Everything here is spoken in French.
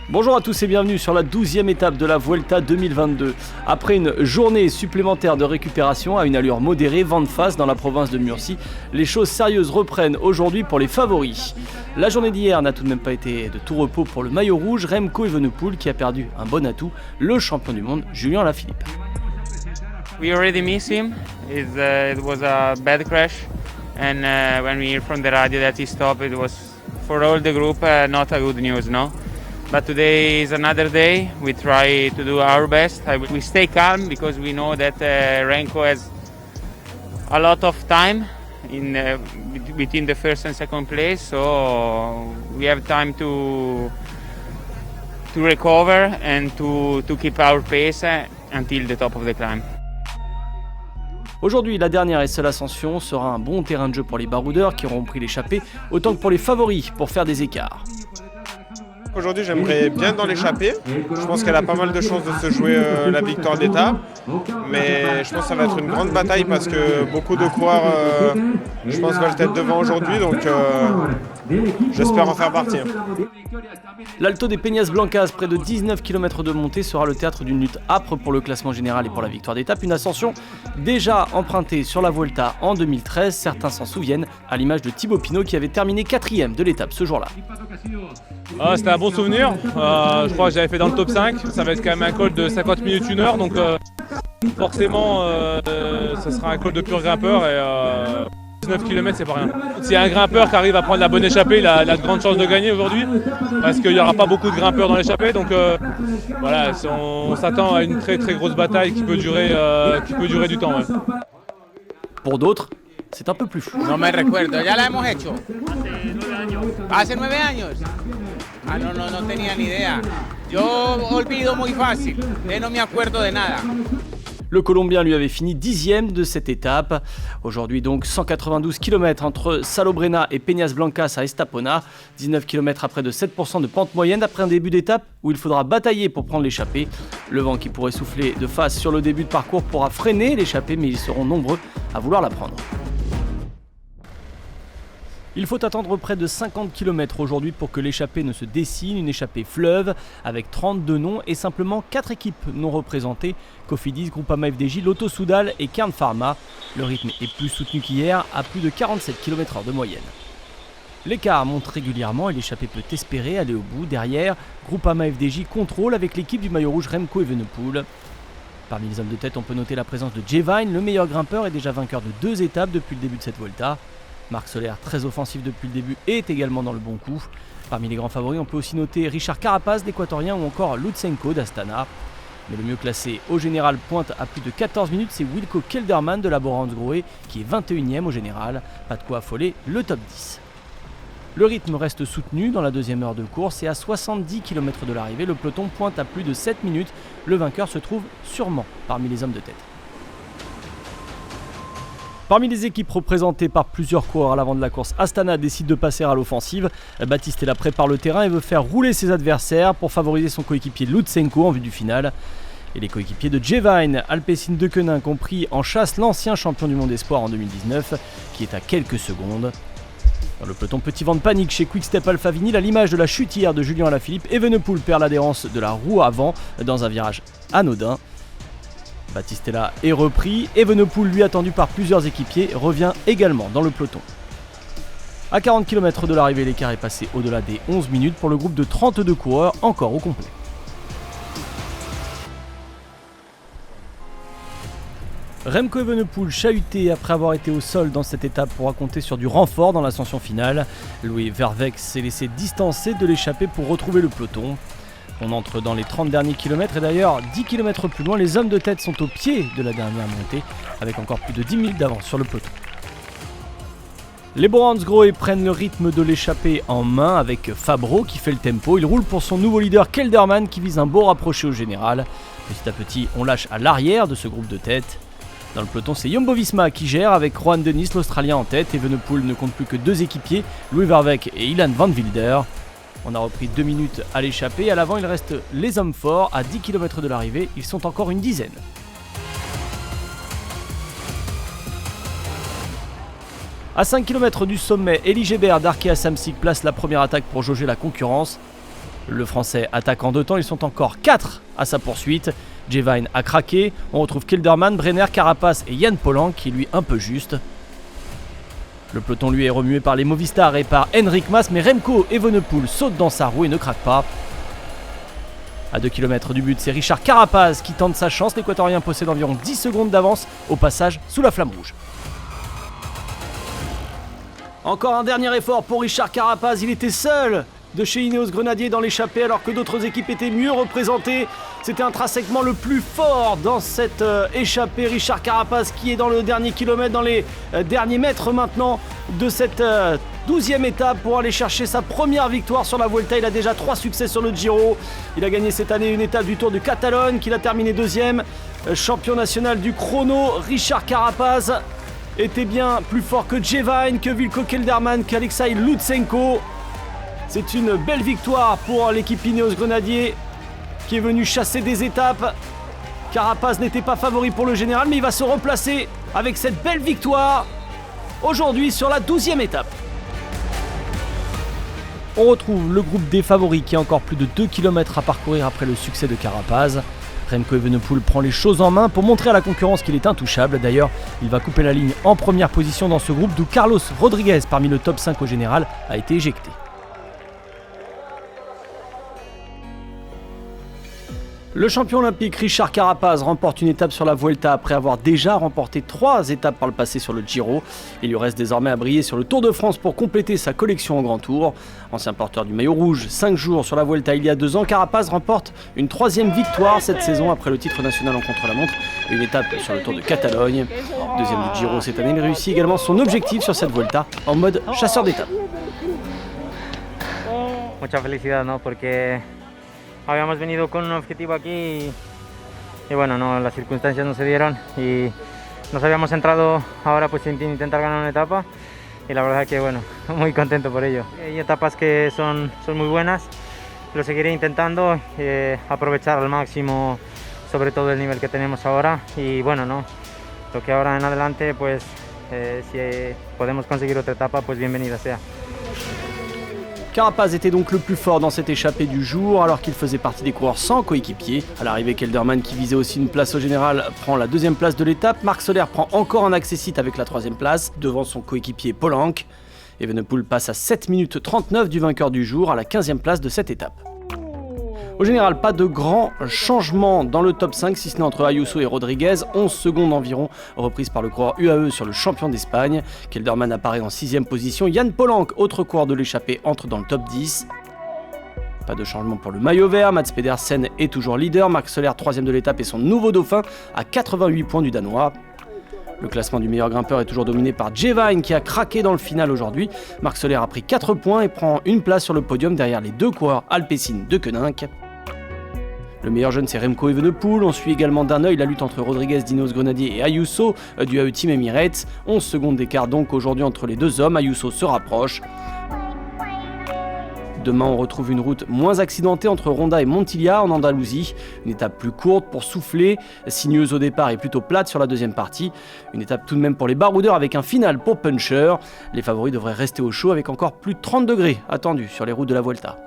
Bonjour à tous et bienvenue sur la 12e étape de la Vuelta 2022. Après une journée supplémentaire de récupération à une allure modérée, vent de face dans la province de Murcie, les choses sérieuses reprennent aujourd'hui pour les favoris. La journée d'hier n'a tout de même pas été de tout repos pour le maillot rouge, Remco Evenepoel qui a perdu un bon atout, le champion du monde Julien Alaphilippe. We already miss him. It was a bad crash, and when we hear from the radio that he stopped, it was for all the group not a good news, no. But today is another day. We try to do our best. We stay calm because we know that Remco has a lot of time between the first and second place, so we have time to recover and to keep our pace until the top of the climb. Aujourd'hui, la dernière et seule ascension sera un bon terrain de jeu pour les baroudeurs qui auront pris l'échappée, autant que pour les favoris pour faire des écarts. Aujourd'hui, j'aimerais bien dans l'échappée. Je pense qu'elle a pas mal de chances de se jouer la victoire d'étape. Mais je pense que ça va être une grande bataille parce que beaucoup de coureurs, je pense, veulent être devant aujourd'hui. Donc j'espère en faire partie. L'Alto des Peñas Blancas, près de 19 km de montée, sera le théâtre d'une lutte âpre pour le classement général et pour la victoire d'étape. Une ascension déjà empruntée sur la Vuelta en 2013. Certains s'en souviennent, à l'image de Thibaut Pinot qui avait terminé 4e de l'étape ce jour-là. C'était un bon souvenir, je crois que j'avais fait dans le top 5, ça va être quand même un col de 50 minutes, 1 heure, donc forcément ça sera un col de pur grimpeur et 19 km c'est pas rien. S'il y a un grimpeur qui arrive à prendre la bonne échappée, il a de grandes chances de gagner aujourd'hui, parce qu'il n'y aura pas beaucoup de grimpeurs dans l'échappée, donc voilà, on s'attend à une très très grosse bataille qui peut durer du temps. Ouais. Pour d'autres, c'est un peu plus flou. No me recuerdo, ya la hemos hecho. Hace 9 años. Ah, no tenía ni idea. Yo olvido muy fácil, no me acuerdo de nada. Le Colombien lui avait fini 10e de cette étape. Aujourd'hui donc 192 km entre Salobreña et Peñas Blancas à Estepona. 19 km après de 7% de pente moyenne après un début d'étape où il faudra batailler pour prendre l'échappée. Le vent qui pourrait souffler de face sur le début de parcours pourra freiner l'échappée, mais ils seront nombreux à vouloir la prendre. Il faut attendre près de 50 km aujourd'hui pour que l'échappée ne se dessine, une échappée fleuve avec 32 noms et simplement 4 équipes non représentées, Cofidis, Groupama FDJ, Lotto Soudal et Kern Pharma. Le rythme est plus soutenu qu'hier, à plus de 47 km/h de moyenne. L'écart monte régulièrement et l'échappée peut espérer aller au bout. Derrière, Groupama FDJ contrôle avec l'équipe du maillot rouge Remco Evenepoel. Parmi les hommes de tête, on peut noter la présence de Jevine, le meilleur grimpeur et déjà vainqueur de 2 étapes depuis le début de cette Vuelta. Marc Soler, très offensif depuis le début, est également dans le bon coup. Parmi les grands favoris, on peut aussi noter Richard Carapaz, l'Équatorien, ou encore Lutsenko d'Astana. Mais le mieux classé au général pointe à plus de 14 minutes, c'est Wilco Kelderman de la Laborance-Grohe, qui est 21e au général. Pas de quoi affoler le top 10. Le rythme reste soutenu dans la deuxième heure de course et à 70 km de l'arrivée, le peloton pointe à plus de 7 minutes. Le vainqueur se trouve sûrement parmi les hommes de tête. Parmi les équipes représentées par plusieurs coureurs à l'avant de la course, Astana décide de passer à l'offensive. Battistella prépare le terrain et veut faire rouler ses adversaires pour favoriser son coéquipier Lutsenko en vue du final. Et les coéquipiers de Jevine, Alpecin-Deceuninck ont pris en chasse l'ancien champion du monde espoir en 2019, qui est à quelques secondes. Dans le peloton, petit vent de panique chez Quick-Step Alpha Vinyl, à l'image de la chute hier de Julien Alaphilippe. Evenepoel perd l'adhérence de la roue avant dans un virage anodin. Battistella est repris, Evenepoel, lui attendu par plusieurs équipiers, revient également dans le peloton. À 40 km de l'arrivée, l'écart est passé au-delà des 11 minutes pour le groupe de 32 coureurs encore au complet. Remco Evenepoel chahuté après avoir été au sol dans cette étape pourra compter sur du renfort dans l'ascension finale. Louis Verweyck s'est laissé distancer de l'échappée pour retrouver le peloton. On entre dans les 30 derniers kilomètres et d'ailleurs 10 km plus loin, les hommes de tête sont au pied de la dernière montée avec encore plus de 10 minutes d'avance sur le peloton. Les Laborance-Grohe prennent le rythme de l'échappée en main avec Fabro qui fait le tempo. Il roule pour son nouveau leader Kelderman qui vise un beau rapproché au général. Petit à petit, on lâche à l'arrière de ce groupe de tête. Dans le peloton, c'est Jumbo-Visma qui gère avec Rohan Dennis, l'Australien en tête. Evenepoel ne compte plus que 2 équipiers, Louis Verweyck et Ilan van Wilder. On a repris 2 minutes à l'échappée. À l'avant, il reste les hommes forts. À 10 km de l'arrivée, ils sont encore une dizaine. À 5 km du sommet, Elie Gebert d'Arkea Samsic place la première attaque pour jauger la concurrence. Le Français attaque en 2 temps, ils sont encore 4 à sa poursuite. Jevine a craqué, on retrouve Kelderman, Brenner, Carapaz et Jan Polanc qui est lui un peu juste. Le peloton lui est remué par les Movistar et par Enric Mas, mais Remco Evenepoel saute dans sa roue et ne craque pas. À 2 km du but, c'est Richard Carapaz qui tente sa chance. L'Équatorien possède environ 10 secondes d'avance au passage sous la flamme rouge. Encore un dernier effort pour Richard Carapaz, il était seul de chez Ineos Grenadier dans l'échappée alors que d'autres équipes étaient mieux représentées. C'était intrinsèquement le plus fort dans cette échappée. Richard Carapaz qui est dans le dernier kilomètre, dans les derniers mètres maintenant de cette 12e étape pour aller chercher sa première victoire sur la Vuelta. Il a déjà 3 succès sur le Giro. Il a gagné cette année une étape du Tour de Catalogne qu'il a terminé 2e. Champion national du chrono, Richard Carapaz était bien plus fort que Jevine, que Wilco Kelderman, qu'Alexei Lutsenko. C'est une belle victoire pour l'équipe Ineos Grenadier qui est venue chasser des étapes. Carapaz n'était pas favori pour le général, mais il va se replacer avec cette belle victoire aujourd'hui sur la 12e étape. On retrouve le groupe des favoris qui a encore plus de 2 km à parcourir après le succès de Carapaz. Remco Evenepoel prend les choses en main pour montrer à la concurrence qu'il est intouchable. D'ailleurs, il va couper la ligne en première position dans ce groupe d'où Carlos Rodriguez, parmi le top 5 au général, a été éjecté. Le champion olympique Richard Carapaz remporte une étape sur la Vuelta après avoir déjà remporté 3 étapes par le passé sur le Giro. Il lui reste désormais à briller sur le Tour de France pour compléter sa collection en Grand Tour. Ancien porteur du maillot rouge, 5 jours sur la Vuelta il y a 2 ans, Carapaz remporte une 3e victoire cette saison après le titre national en contre-la-montre et une étape sur le Tour de Catalogne. 2e du Giro cette année, il réussit également son objectif sur cette Vuelta en mode chasseur d'étape. Mucha felicidad, ¿no? Porque habíamos venido con un objetivo aquí y bueno, no, las circunstancias no se dieron y nos habíamos centrado ahora pues en intentar ganar una etapa y la verdad que bueno, muy contento por ello. Hay etapas que son muy buenas, lo seguiré intentando, aprovechar al máximo sobre todo el nivel que tenemos ahora y bueno, no, lo que ahora en adelante pues si podemos conseguir otra etapa pues bienvenida sea. Carapaz était donc le plus fort dans cette échappée du jour alors qu'il faisait partie des coureurs sans coéquipier. À l'arrivée, Kelderman qui visait aussi une place au général prend la 2e place de l'étape. Marc Soler prend encore un accessite avec la 3e place devant son coéquipier Polanc. Evenepoel passe à 7 minutes 39 du vainqueur du jour à la 15e place de cette étape. Au général, pas de grands changements dans le top 5, si ce n'est entre Ayuso et Rodriguez. 11 secondes environ, reprises par le coureur UAE sur le champion d'Espagne. Kelderman apparaît en 6e position. Jan Polanc, autre coureur de l'échappée, entre dans le top 10. Pas de changement pour le maillot vert. Mats Pedersen est toujours leader. Marc Soler, 3e de l'étape, et son nouveau dauphin à 88 points du Danois. Le classement du meilleur grimpeur est toujours dominé par Jevine qui a craqué dans le final aujourd'hui. Marc Soler a pris 4 points et prend une place sur le podium derrière les 2 coureurs Alpecin de Koenig. Le meilleur jeune, c'est Remco Evenepoel. On suit également d'un œil la lutte entre Rodriguez d'Ineos Grenadier et Ayuso du AE Team Emirates. 11 secondes d'écart donc aujourd'hui entre les 2 hommes. Ayuso se rapproche. Demain, on retrouve une route moins accidentée entre Ronda et Montilla en Andalousie. Une étape plus courte pour souffler, sinueuse au départ et plutôt plate sur la 2e partie. Une étape tout de même pour les baroudeurs avec un final pour puncher. Les favoris devraient rester au chaud avec encore plus de 30 degrés attendus sur les routes de la Vuelta.